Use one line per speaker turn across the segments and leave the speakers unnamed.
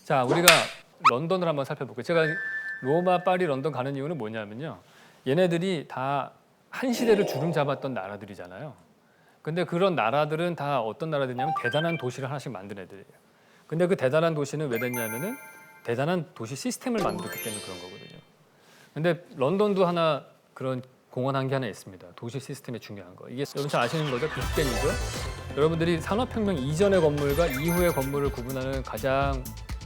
자, 우리가 런던을 한번 살펴볼게요. 제가 로마, 파리, 런던 가는 이유는 뭐냐면요. 얘네들이 다 한 시대를 주름 잡았던 나라들이잖아요. 근데 그런 나라들은 다 어떤 나라들이냐면 대단한 도시를 하나씩 만든 애들이에요. 근데 그 대단한 도시는 왜 됐냐면은 대단한 도시 시스템을 만들었기 때문에 그런 거거든요. 근데 런던도 하나 그런 공헌한 게 하나 있습니다. 도시 시스템이 중요한 거. 이게 여러분 잘 아시는 거죠? 빅뱅이죠. 여러분들이 산업혁명 이전의 건물과 이후의 건물을 구분하는 가장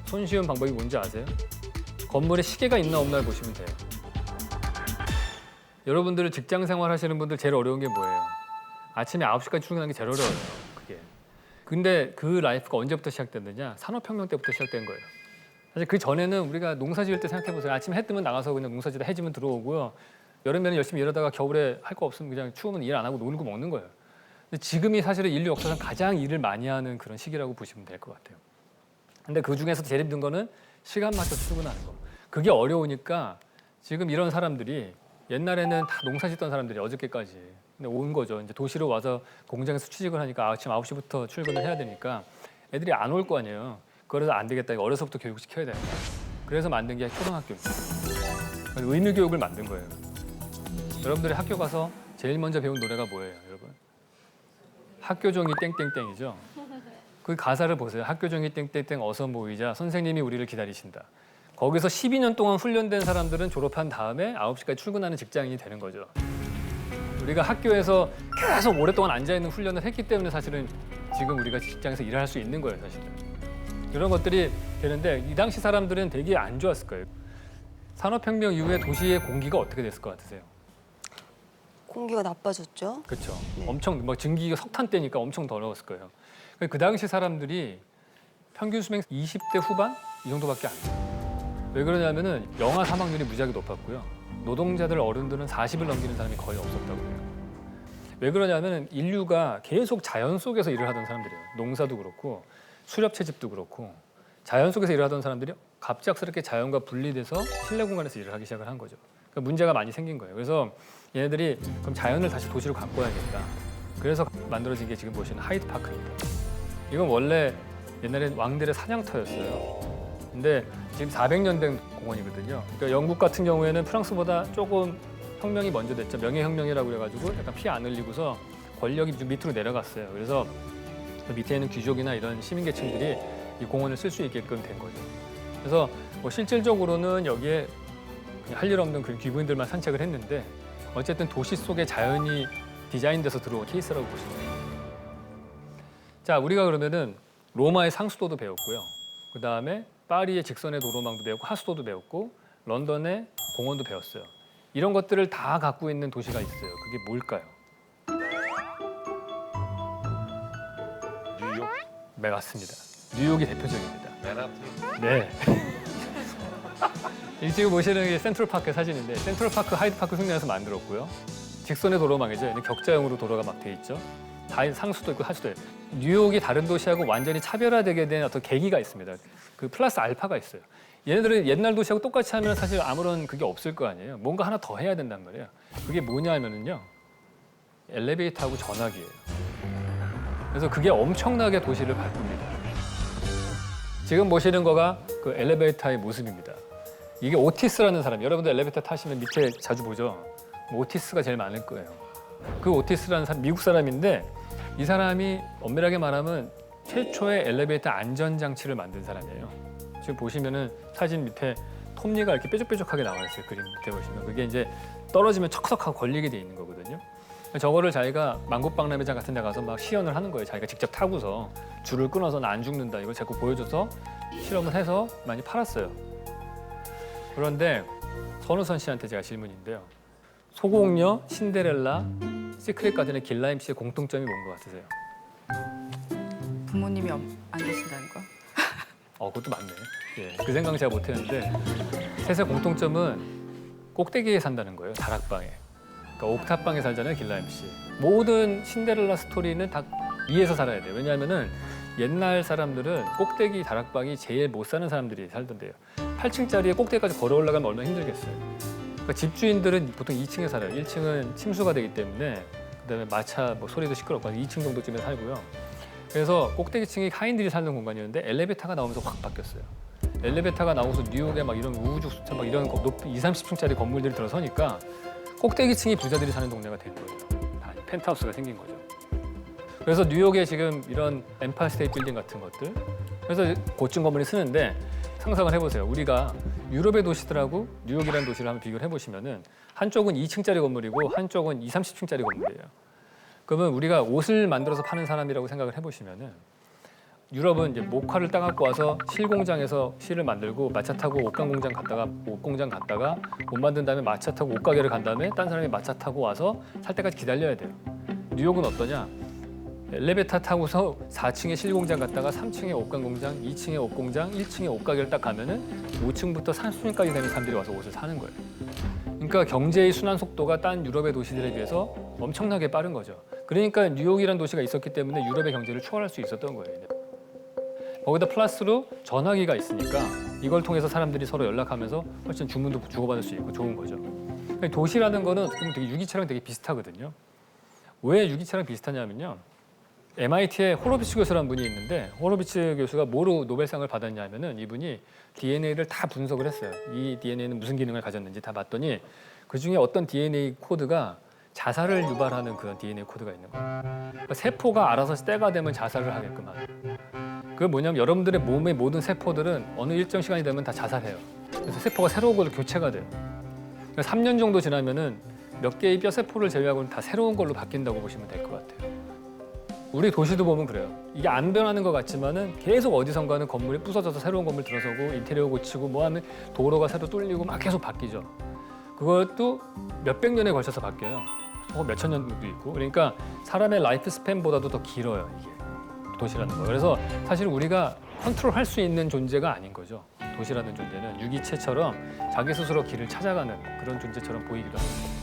손쉬운 방법이 뭔지 아세요? 건물에 시계가 있나 없나를 보시면 돼요. 여러분들 직장 생활 하시는 분들 제일 어려운 게 뭐예요? 아침에 9시까지 출근하는 게 제일 어려워요. 그게. 근데 그 라이프가 언제부터 시작됐느냐? 산업혁명 때부터 시작된 거예요. 사실 그 전에는 우리가 농사 지을 때 생각해 보세요. 아침에 해 뜨면 나가서 그냥 농사 지다 해지면 들어오고요. 여름에는 열심히 일하다가 겨울에 할 거 없으면 그냥 추우면 일 안 하고 놀고 먹는 거예요. 근데 지금이 사실은 인류 역사상 가장 일을 많이 하는 그런 시기라고 보시면 될 것 같아요. 근데 그 중에서 제일 힘든 거는 시간 맞춰 출근하는 거. 그게 어려우니까 지금 이런 사람들이 옛날에는 다 농사 짓던 사람들이 어저께까지 근데 온 거죠. 이제 도시로 와서 공장에서 취직을 하니까 아침 9시부터 출근을 해야 되니까 애들이 안 올 거 아니에요. 그래서 안 되겠다. 어려서부터 교육시켜야 된다. 그래서 만든 게 초등학교입니다. 의무 교육을 만든 거예요. 여러분들이 학교 가서 제일 먼저 배운 노래가 뭐예요, 여러분? 학교 종이 땡땡땡이죠. 그 가사를 보세요. 학교 종이 땡땡땡 어서 모이자. 선생님이 우리를 기다리신다. 거기서 12년 동안 훈련된 사람들은 졸업한 다음에 9시까지 출근하는 직장인이 되는 거죠. 우리가 학교에서 계속 오랫동안 앉아있는 훈련을 했기 때문에 사실은 지금 우리가 직장에서 일을 할 수 있는 거예요, 사실은. 이런 것들이 되는데 이 당시 사람들은 되게 안 좋았을 거예요. 산업혁명 이후에 도시의 공기가 어떻게 됐을 것 같으세요?
공기가 나빠졌죠.
그렇죠. 엄청 뭐 증기가 석탄 때니까 엄청 더러웠을 거예요. 그 당시 사람들이 평균 수명 20대 후반 이 정도밖에 안 돼요. 왜 그러냐면은 영아 사망률이 무지하게 높았고요. 노동자들 어른들은 40을 넘기는 사람이 거의 없었다고 해요. 왜 그러냐면은 인류가 계속 자연 속에서 일을 하던 사람들이에요. 농사도 그렇고 수렵 채집도 그렇고 자연 속에서 일을 하던 사람들이 갑작스럽게 자연과 분리돼서 실내 공간에서 일을 하기 시작을 한 거죠. 그러니까 문제가 많이 생긴 거예요. 그래서 얘네들이 그럼 자연을 다시 도시로 갖고 와야겠다. 그래서 만들어진 게 지금 보시는 하이드 파크입니다. 이건 원래 옛날에 왕들의 사냥터였어요. 근데 지금 400년 된 공원이거든요. 그러니까 영국 같은 경우에는 프랑스보다 조금 혁명이 먼저 됐죠. 명예혁명이라고 그래가지고 약간 피 안 흘리고서 권력이 좀 밑으로 내려갔어요. 그래서 그 밑에 있는 귀족이나 이런 시민계층들이 이 공원을 쓸 수 있게끔 된 거죠. 그래서 뭐 실질적으로는 여기에 할 일 없는 그런 귀부인들만 산책을 했는데 어쨌든 도시 속에 자연이 디자인돼서 들어온 케이스라고 보시면 돼요. 자, 우리가 그러면은 로마의 상수도도 배웠고요. 그 다음에 파리의 직선의 도로망도 배웠고 하수도도 배웠고 런던의 공원도 배웠어요. 이런 것들을 다 갖고 있는 도시가 있어요. 그게 뭘까요?
뉴욕,
네, 맞습니다. 뉴욕이 대표적입니다.
맨하튼.
네. 이 지금 보시는 게 센트럴파크 사진인데 센트럴파크 하이드파크 흉내내서 만들었고요. 직선의 도로망이죠. 얘는 격자형으로 도로가 막 돼 있죠. 다 상수도 있고 하수도 있고. 뉴욕이 다른 도시하고 완전히 차별화되게 된 어떤 계기가 있습니다. 그 플러스 알파가 있어요. 얘네들은 옛날 도시하고 똑같이 하면 사실 아무런 그게 없을 거 아니에요. 뭔가 하나 더 해야 된단 말이에요. 그게 뭐냐 하면은요. 엘리베이터하고 전화기예요. 그래서 그게 엄청나게 도시를 바꿉니다. 지금 보시는 거가 그 엘리베이터의 모습입니다. 이게 오티스라는 사람, 여러분들 엘리베이터 타시면 밑에 자주 보죠. 오티스가 제일 많을 거예요. 그 오티스라는 사람, 미국 사람인데 이 사람이 엄밀하게 말하면 최초의 엘리베이터 안전장치를 만든 사람이에요. 지금 보시면은 사진 밑에 톱니가 이렇게 뾰족뾰족하게 나와 있어요. 그림 밑에 보시면 그게 이제 떨어지면 척석하고 걸리게 돼 있는 거거든요. 저거를 자기가 만국박람회장 같은 데 가서 막 시연을 하는 거예요. 자기가 직접 타고서 줄을 끊어서 나 안 죽는다 이걸 자꾸 보여줘서 실험을 해서 많이 팔았어요. 그런데 선우선 씨한테 제가 질문인데요. 소공녀, 신데렐라, 시크릿 가든의 길라임 씨의 공통점이 뭔 것 같으세요?
부모님이 안 계신다는 거?
그것도 맞네. 예, 그 생각 제가 못했는데 셋의 공통점은 꼭대기에 산다는 거예요. 다락방에. 그러니까 옥탑방에 살잖아요, 길라임 씨. 모든 신데렐라 스토리는 다 위에서 살아야 돼요. 왜냐하면은 옛날 사람들은 꼭대기 다락방이 제일 못 사는 사람들이 살던데요. 8층짜리에 꼭대기까지 걸어 올라가면 얼마나 힘들겠어요. 그러니까 집주인들은 보통 2층에 살아요. 1층은 침수가 되기 때문에 그다음에 마차 뭐 소리도 시끄럽고 2층 정도쯤에 살고요. 그래서 꼭대기층이 하인들이 살는 공간이었는데 엘리베이터가 나오면서 확 바뀌었어요. 엘리베이터가 나오서 뉴욕에 막 이런 우후죽순 막 이런 높이 2, 30층짜리 건물들이 들어서니까 꼭대기층이 부자들이 사는 동네가 된 거예요. 다 펜트하우스가 생긴 거죠. 그래서 뉴욕에 지금 이런 엠파이어 스테이트 빌딩 같은 것들, 그래서 고층 건물이 쓰는데 상상을 해보세요. 우리가 유럽의 도시들하고 뉴욕이라는 도시를 한번 비교를 해보시면은 한쪽은 2층짜리 건물이고 한쪽은 2, 30층짜리 건물이에요. 그러면 우리가 옷을 만들어서 파는 사람이라고 생각을 해보시면은 유럽은 이제 목화를 따갖고 와서 실 공장에서 실을 만들고 마차 타고 옷감 공장 갔다가 옷 공장 갔다가 옷 만든 다음에 마차 타고 옷 가게를 간 다음에 딴 사람이 마차 타고 와서 살 때까지 기다려야 돼요. 뉴욕은 어떠냐? 엘리베이터 타고서 4층에 실 공장 갔다가 3층에 옷감 공장, 2층에 옷 공장, 1층에 옷 가게를 딱 가면은 5층부터 30층까지 되는 사람들이 와서 옷을 사는 거예요. 그러니까 경제의 순환 속도가 딴 유럽의 도시들에 비해서 엄청나게 빠른 거죠. 그러니까 뉴욕이라는 도시가 있었기 때문에 유럽의 경제를 초월할 수 있었던 거예요. 거기다 플러스로 전화기가 있으니까 이걸 통해서 사람들이 서로 연락하면서 훨씬 주문도 주고받을 수 있고 좋은 거죠. 그러니까 도시라는 거는 어떻게 보면 되게 유기체랑 되게 비슷하거든요. 왜 유기체랑 비슷하냐면요. MIT에 호로비츠 교수라는 분이 있는데 호로비츠 교수가 뭐로 노벨상을 받았냐면은 이분이 DNA를 다 분석을 했어요. 이 DNA는 무슨 기능을 가졌는지 다 봤더니 그중에 어떤 DNA 코드가 자살을 유발하는 그런 DNA 코드가 있는 거예요. 그러니까 세포가 알아서 때가 되면 자살을 하게끔 하는. 그게 뭐냐면 여러분들의 몸의 모든 세포들은 어느 일정 시간이 되면 다 자살해요. 그래서 세포가 새로운 걸로 교체가 돼요. 그러니까 3년 정도 지나면은 몇 개의 뼈 세포를 제외하고는 다 새로운 걸로 바뀐다고 보시면 될 것 같아요. 우리 도시도 보면 그래요. 이게 안 변하는 것 같지만은 계속 어디선가는 건물이 부서져서 새로운 건물 들어서고 인테리어 고치고 뭐 하면 도로가 새로 뚫리고 막 계속 바뀌죠. 그것도 몇백 년에 걸쳐서 바뀌어요. 혹은 몇천 년도 있고. 그러니까 사람의 라이프 스팬보다도 더 길어요, 이게. 도시라는 거. 그래서 사실 우리가 컨트롤할 수 있는 존재가 아닌 거죠. 도시라는 존재는 유기체처럼 자기 스스로 길을 찾아가는 그런 존재처럼 보이기도 합니다.